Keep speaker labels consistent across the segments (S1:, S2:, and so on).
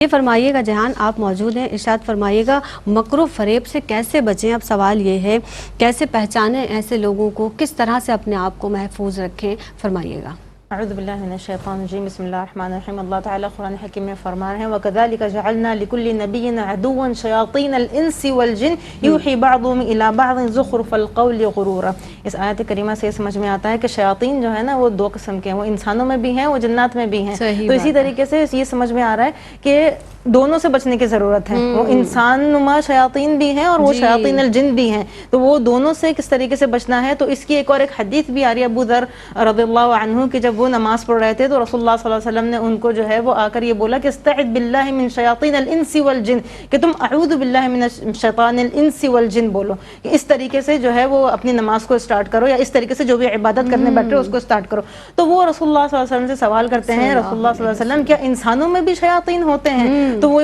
S1: یہ فرمائیے گا جہان آپ موجود ہیں، ارشاد فرمائیے گا مکر و فریب سے کیسے بچیں؟ اب سوال یہ ہے کیسے پہچانیں ایسے لوگوں کو، کس طرح سے اپنے آپ کو محفوظ رکھیں؟ فرمائیے گا۔
S2: اعوذ باللہ من الشیطان الرجیم، بسم اللہ الرحمن الرحیم۔ اللہ تعالیٰ قرآن حکیم میں فرما رہے ہیں وَكَذَلِكَ جَعَلْنَا لِكُلِّ نَبِيٍّ عَدُوًّا شَيَاطِينَ الْإِنسِ وَالْجِنِّ يُوحِي بَعْضُهُمْ إِلَى بَعْضٍ زُخْرُفَ الْقَوْلِ غُرُورًا۔ اس آیت کریمہ سے یہ سمجھ میں آتا ہے کہ شیاطین جو ہے نا وہ دو قسم کے ہیں، وہ انسانوں میں بھی ہیں، وہ جنات میں بھی ہیں۔ تو اسی طریقے سے یہ سمجھ میں آ رہا ہے کہ دونوں سے بچنے کی ضرورت ہے۔ وہ انسان نما شیاطین بھی ہیں اور وہ شیاطین الجن بھی ہیں، تو وہ دونوں سے کس طریقے سے بچنا ہے۔ تو اس کی ایک اور ایک حدیث بھی آ رہی ہے ابو ذر رضی اللہ عنہ کہ جب وہ نماز پڑھ رہے تھے تو رسول اللہ صلی اللہ علیہ وسلم نے ان کو جو ہے وہ آ کر یہ بولا کہ استعذ باللہ من شیاطین الانس والجن، کہ تم اعوذ باللہ من شیطان الانس والجن بولو، کہ اس طریقے سے جو ہے وہ اپنی نماز کو اسٹارٹ کرو، یا اس طریقے سے جو بھی عبادت کرنے بیٹھے اس کو اسٹارٹ کرو۔ تو وہ رسول اللہ صلی اللہ علیہ وسلم سے سوال کرتے ہیں، رسول اللہ صلی اللہ علیہ وسلم کیا انسانوں میں بھی شیاطین ہوتے ہیں؟ تو وہ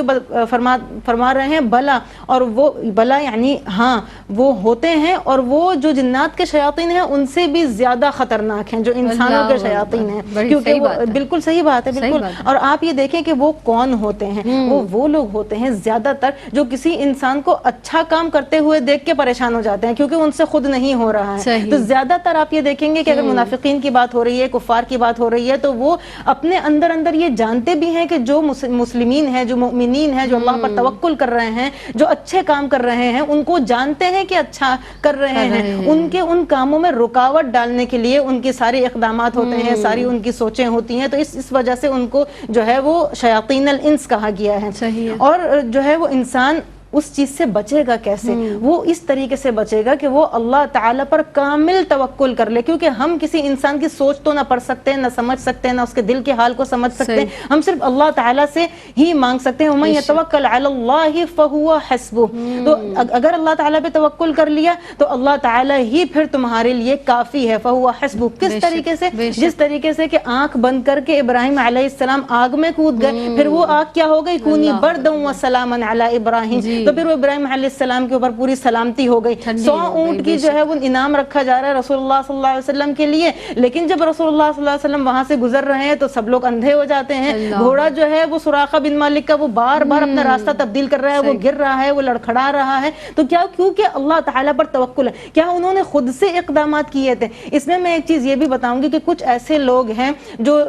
S2: فرما رہے ہیں بلا، اور وہ بلا یعنی ہاں وہ ہوتے ہیں، اور وہ جو جنات کے شیاطین ہیں ان سے بھی زیادہ خطرناک ہیں جو انسانوں کے شیاطین ہیں، کیونکہ وہ بالکل صحیح بات ہے، بالکل۔ اور آپ یہ دیکھیں کہ وہ کون ہوتے ہیں، وہ لوگ ہوتے ہیں زیادہ تر جو کسی انسان کو اچھا کام کرتے ہوئے دیکھ کے پریشان ہو جاتے ہیں کیونکہ ان سے خود نہیں ہو رہا ہے۔ تو زیادہ تر آپ یہ دیکھیں گے کہ اگر منافقین کی بات ہو رہی ہے، کفار کی بات ہو رہی ہے، تو وہ اپنے اندر یہ جانتے بھی ہیں کہ جو مسلمین ہیں، جو مؤمنین ہیں، جو اللہ پر توکل کر رہے ہیں، جو اچھے کام کر رہے ہیں، ان کو جانتے ہیں کہ اچھا کر رہے ہیں، ان کے ان کاموں میں رکاوٹ ڈالنے کے لیے ان کے سارے اقدامات ہوتے ہیں، ساری ان کی سوچیں ہوتی ہیں، تو اس وجہ سے ان کو جو ہے وہ شیاطین الانس کہا گیا ہے۔ اور جو ہے وہ انسان اس چیز سے بچے گا کیسے؟ وہ اس طریقے سے بچے گا کہ وہ اللہ تعالیٰ پر کامل توکل کر لے، کیونکہ ہم کسی انسان کی سوچ تو نہ پڑھ سکتے ہیں، نہ سمجھ سکتے ہیں، نہ اس کے دل کے حال کو سمجھ سکتے ہیں، ہم صرف اللہ تعالیٰ سے ہی مانگ سکتے ہیں۔ وَمَن يَتَوَكَّلْ عَلَى اللَّهِ فَهُوَ حَسْبُهُ۔ تو اگر اللہ تعالیٰ پہ توکل کر لیا تو اللہ تعالیٰ ہی پھر تمہارے لیے کافی ہے۔ فَهُوَ حَسْبُهُ کس طریقے سے؟ جس طریقے سے کہ آنکھ بند کر کے ابراہیم علیہ السلام آگ میں کود گئے، پھر وہ آگ کیا ہو گئی؟ کونی بردًا وسلاما علی ابراہیم، تو پھر وہ ابراہیم علیہ السلام کے اوپر پوری سلامتی ہو گئی۔ 100 اونٹ کی جو ہے وہ انعام رکھا جا رہا ہے رسول اللہ صلی اللہ علیہ وسلم کے لیے، لیکن جب رسول اللہ صلی اللہ علیہ وسلم وہاں سے گزر رہے ہیں تو سب لوگ اندھے ہو جاتے ہیں۔ گھوڑا جو ہے وہ سراقہ بن مالک کا وہ بار بار اپنا راستہ تبدیل کر رہا ہے، وہ گر رہا ہے، وہ لڑکھڑا رہا ہے، تو کیا؟ کیونکہ اللہ تعالیٰ پر توکل ہے۔ کیا انہوں نے خود سے اقدامات کیے تھے؟ اس میں ایک چیز یہ بھی بتاؤں گی کہ کچھ ایسے لوگ ہیں جو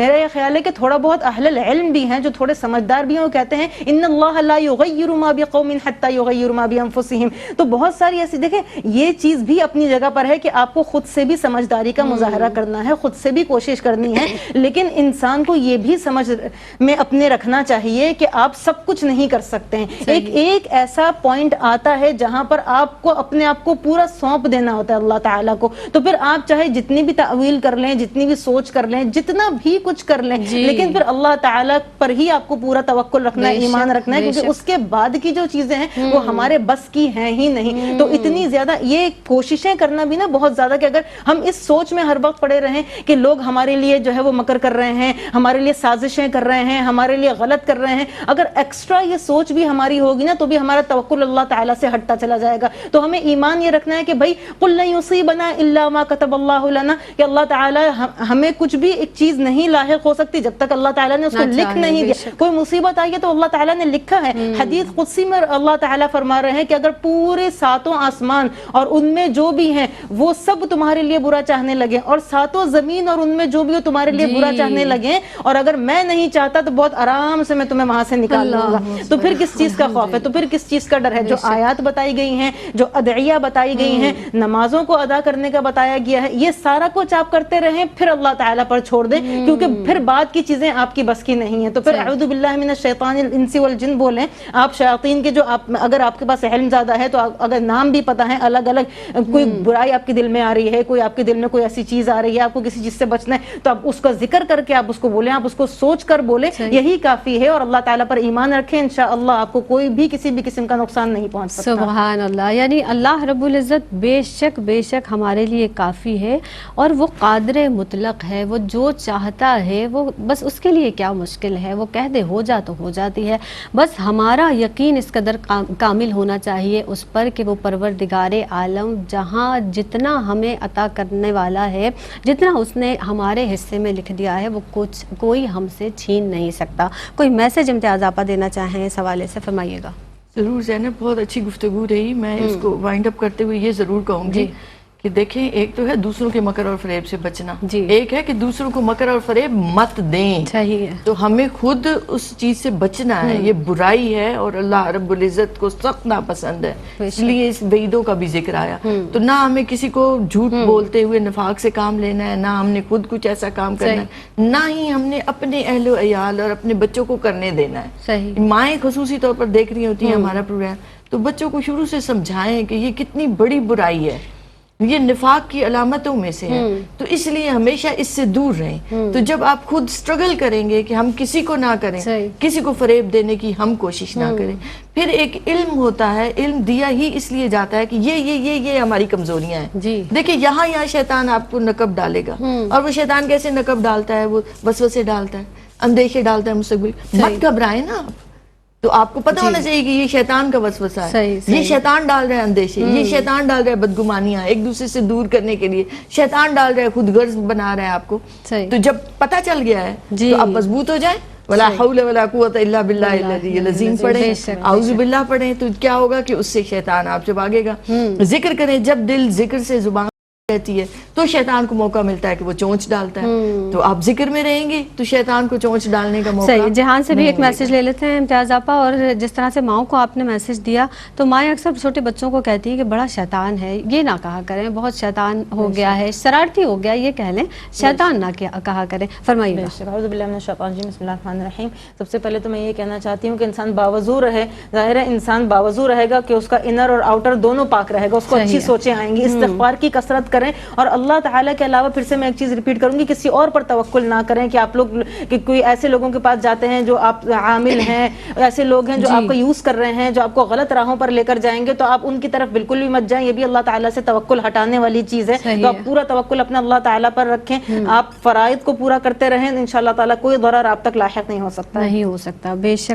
S2: میرا یہ خیال ہے کہ تھوڑا بہت اہل العلم بھی ہیں، جو تھوڑے سمجھدار بھی ہیں، وہ کہتے ہیں ان اللہ لا یغیر ما بقوم حتی یغیروا ما بانفسہم۔ تو بہت ساری ایسی دیکھیں یہ چیز بھی اپنی جگہ پر ہے کہ آپ کو خود سے بھی سمجھداری کا مظاہرہ کرنا ہے، خود سے بھی کوشش کرنی ہے، لیکن انسان کو یہ بھی سمجھ میں اپنے رکھنا چاہیے کہ آپ سب کچھ نہیں کر سکتے ہیں۔ ایک ایسا پوائنٹ آتا ہے جہاں پر آپ کو اپنے آپ کو پورا سونپ دینا ہوتا ہے اللہ تعالیٰ کو، تو پھر آپ چاہے جتنی بھی تعویل کر لیں، جتنی بھی سوچ کر لیں، جتنا بھی کچھ کر لیں، لیکن پھر اللہ تعالیٰ پر ہی آپ کو پورا توکل رکھنا ہے، ایمان رکھنا ہے، کیونکہ اس کے بعد کی جو چیزیں ہیں وہ ہمارے بس کی ہیں ہی نہیں۔ تو اتنی زیادہ یہ کوششیں کرنا بھی نا بہت زیادہ کہ اگر ہم اس سوچ میں ہر وقت پڑے رہیں کہ لوگ ہمارے لیے جو ہے وہ مکر کر رہے ہیں، ہمارے لیے سازشیں کر رہے ہیں، ہمارے لیے غلط کر رہے ہیں، اگر ایکسٹرا یہ سوچ بھی ہماری ہوگی نا تو بھی ہمارا توکل اللہ تعالیٰ سے ہٹتا چلا جائے گا۔ تو ہمیں ایمان یہ رکھنا ہے کہ بھائی قل لن یصیبنا الا ما کتب اللہ لنا، کہ اللہ تعالیٰ ہمیں کچھ بھی ایک چیز نہیں لاحق ہو سکتی جب تک اللہ تعالیٰ نے اس کو لکھ نہیں دیا۔ کوئی مصیبت آئی ہے تو اللہ تعالیٰ نے لکھا ہے۔ حدیث قدسی میں اللہ تعالیٰ فرما رہے ہیں کہ اگر پورے ساتوں آسمان اور ان میں جو بھی ہیں وہ سب تمہارے لیے برا چاہنے لگے، اور ساتوں زمین اور ان میں جو بھی ہو تمہارے لیے برا چاہنے لگے، اور اگر میں نہیں چاہتا تو بہت آرام سے میں تمہیں وہاں سے نکال لوں گا، تو پھر کس چیز کا خوف ہے؟ تو پھر کس چیز کا ڈر ہے؟ جو آیات بتائی گئی ہیں، جو ادعیہ بتائی گئی ہیں، نمازوں کو ادا کرنے کا بتایا گیا ہے، یہ سارا کچھ آپ کرتے رہیں، پھر اللہ تعالیٰ پر چھوڑ دیں، کیونکہ پھر بعد کی چیزیں آپ کی بس کی نہیں ہیں۔ تو پھر اعوذ باللہ من الشیطان الانس والجن بولیں۔ آپ شیاطین کے جو اگر آپ کے پاس علم زیادہ ہے تو اگر نام بھی پتہ ہے، الگ الگ کوئی برائی آپ کے دل میں آ رہی ہے، کوئی آپ کے دل میں کوئی ایسی چیز آ رہی ہے، آپ کو کسی چیز سے بچنا ہے، تو آپ اس کا ذکر کر کے آپ اس کو بولیں، آپ اس کو سوچ کر بولیں، یہی کافی ہے، اور اللہ تعالیٰ پر ایمان رکھیں، انشاءاللہ آپ کو کوئی بھی کسی بھی قسم کا نقصان نہیں پہنچ سکتا۔
S1: سبحان اللہ، یعنی اللہ رب العزت بے شک ہمارے لیے کافی ہے، اور وہ قادر مطلق ہے، وہ جو چاہتا ہے وہ بس اس کے لیے کیا مشکل ہے، وہ کہہ دے ہو جا تو ہو جاتی ہے، بس ہمارا یقین اس قدر کامل ہونا چاہیے اس پر کہ وہ پروردگار عالم جہاں جتنا ہمیں عطا کرنے والا ہے، جتنا اس نے ہمارے حصے میں لکھ دیا ہے، وہ کوئی ہم سے چھین نہیں سکتا۔ کوئی میسج امتیاز آپا دینا چاہیں اس حوالے سے، فرمائیے گا۔
S3: ضرور زینب، بہت اچھی گفتگو رہی۔ میں اس کو وائنڈ اپ کرتے ہوئے یہ ضرور کہوں گی کہ دیکھیں، ایک تو ہے دوسروں کے مکر اور فریب سے بچنا، ایک ہے کہ دوسروں کو مکر اور فریب مت دیں۔
S1: صحیح ہے۔
S3: تو ہمیں خود اس چیز سے بچنا ہے، یہ برائی ہے اور اللہ رب العزت کو سخت ناپسند ہے، اس لیے اس وعیدوں کا بھی ذکر آیا۔ تو نہ ہمیں کسی کو جھوٹ بولتے ہوئے نفاق سے کام لینا ہے، نہ ہم نے خود کچھ ایسا کام کرنا ہے، نہ ہی ہم نے اپنے اہل و عیال اور اپنے بچوں کو کرنے دینا ہے۔
S1: صحیح۔
S3: مائیں خصوصی طور پر دیکھ رہی ہوتی ہیں ہمارا پروگرام، تو بچوں کو شروع سے سمجھائیں کہ یہ کتنی بڑی برائی ہے، یہ نفاق کی علامتوں میں سے ہے، تو اس لیے ہمیشہ اس سے دور رہیں۔ تو جب آپ خود سٹرگل کریں گے کہ ہم کسی کو نہ کریں، کسی کو فریب دینے کی ہم کوشش نہ کریں، پھر ایک علم ہوتا ہے، علم دیا ہی اس لیے جاتا ہے کہ یہ ہماری کمزوریاں ہیں۔ دیکھیں یہاں شیطان آپ کو نقب ڈالے گا، اور وہ شیطان کیسے نقب ڈالتا ہے؟ وہ وسوسے ڈالتا ہے، اندیشے ڈالتا ہے مستقبل۔ مت گھبرائیں نا آپ، تو آپ کو پتہ ہونا چاہیے کہ یہ شیطان کا وسوسہ ہے، یہ شیطان ڈال رہا ہے اندیشے، یہ شیطان ڈال رہا ہے بدگمانیاں ایک دوسرے سے دور کرنے کے لیے، شیطان ڈال رہا ہے خود غرض بنا رہا ہے آپ کو۔ تو جب پتہ چل گیا ہے تو آپ مضبوط ہو جائیں، ولا حول ولا قوت الا باللہ العلی العظیم پڑھیں، اعوذ باللہ پڑھیں، تو کیا ہوگا کہ اس سے شیطان آپ سے بھاگے گا۔ ذکر کریں، جب دل ذکر سے زبان رہتی ہے تو شیطان کو موقع ملتا ہے کہ وہ چونچ ڈالتا ہے، تو آپ ذکر میں رہیں گے تو شیطان کو چونچ ڈالنے کا موقع
S1: صحیح۔ جہان سے بھی ایک میسج لے لیتے ہیں امتیاز آپا، اور جس طرح سے ماؤں کو آپ نے میسج دیا، تو مائیں اکثر چھوٹے بچوں کو کہتی ہیں کہ بڑا شیطان ہے، یہ نہ کہا کریں، بہت شیطان ہو گیا ہے، شرارتی ہو گیا، یہ کہہ لیں، شیطان نہ کہا کریں، فرمائیے گا۔
S2: اعوذ باللہ من الشیطان الرجیم، بسم اللہ الرحمن الرحیم۔ سب سے پہلے تو میں یہ کہنا چاہتی ہوں کہ انسان باوضو رہے، ظاہر ہے انسان باوضو رہے گا کہ اس کا انر اور آؤٹر دونوں پاک رہے گا، اس کو اچھی سوچیں آئیں گی، استغفار کی کثرت کریں، اور اللہ تعالیٰ کے علاوہ پھر سے میں ایک چیز ریپیٹ کروں گی، کسی اور پر توکل نہ کریں کہ آپ لوگ کہ کوئی ایسے لوگوں کے پاس جاتے ہیں جو آپ عامل ہیں، ایسے لوگ ہیں جو آپ کو یوز کر رہے ہیں، جو آپ کو غلط راہوں پر لے کر جائیں گے، تو آپ ان کی طرف بالکل بھی مت جائیں، یہ بھی اللہ تعالیٰ سے توکل ہٹانے والی چیز ہے۔ تو آپ پورا توکل اپنے اللہ تعالیٰ پر رکھیں، آپ فرائض کو پورا کرتے رہیں، انشاءاللہ تعالیٰ کوئی ضرر آپ تک لاحق نہیں ہو سکتا۔
S1: نہیں ہو سکتا، بے شک۔